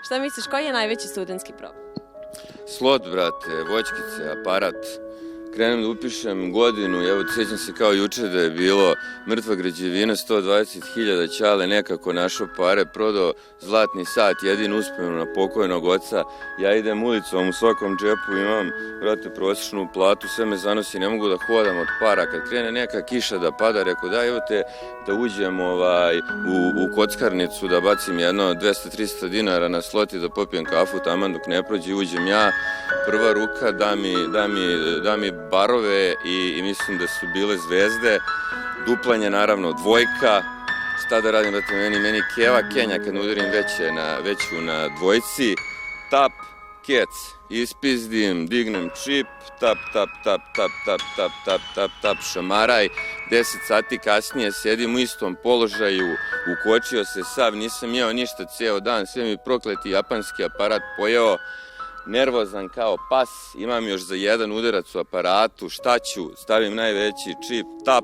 Šta misliš, koji je najveći studentski problem? Slot, brate, voćkice, aparat. Krenem da upišem godinu, evo sjećam se kao juče da je bilo mrtva građevina, 120.000, Ćale nekako našao pare, prodao zlatni sat, jedin uspomenu na pokojnog oca. Ja idem ulicom, u svakom džepu imam, brate, prosječnu platu, sve me zanosi, ne mogu da hodam od para. Kad krene neka kiša da pada, rekao da evo te da uđem u kockarnicu, da bacim jedno 200-300 dinara na slot i da popijem kafu taman dok ne prođe, uđem ja, prva ruka da mi barove i mislim da su bile zvezde, duplanje naravno dvojka, šta da radim, brate, meni keva Kenja kad udarim veću na dvojci, tap, kec, ispizdim, dignem čip, tap, tap, tap, tap, tap, tap, tap, tap, tap, šamaraj, 10 sati kasnije sedim u istom položaju, ukočio se sav, nisam jeo ništa ceo dan, sve mi prokleti japanski aparat pojeo, nervozan kao pas, imam još za jedan udarac u aparatu, šta ću, stavim najveći čip, tap,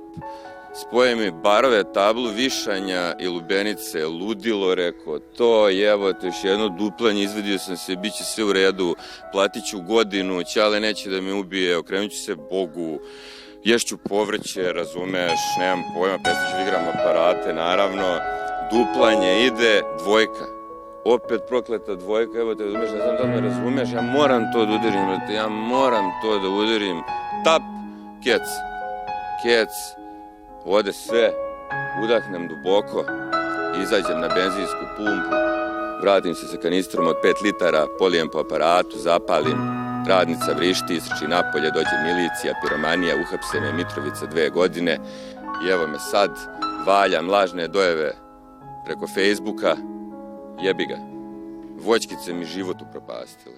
spoje mi barove, tablu višanja i lubenice, ludilo, rekao, to jebote, još jedno duplanje, izvedio sam se, bit će sve u redu, platit ću godinu, Ćale neće da me ubije, okrenut ću se Bogu, ješću povrće, razumeš, nemam pojma, prestat ću da igram aparate, naravno, duplanje ide, dvojka. Opet prokleta dvojka, evo te razumeš, ne znam da me razumeš, ja moram to da udarim, brate, ja moram to da udarim, tap, kec, kec, ode sve, udahnem duboko, izađem na benzinsku pumpu, vratim se sa kanistrom od 5 litara, polijem po aparatu, zapalim, radnica vrišti, istrči napolje, dođe milicija, piromanija, uhapse me Mitrovica 2 godine i evo me sad, valjam lažne dojeve preko Facebooka, jebi ga, voćkice mi život upropastile.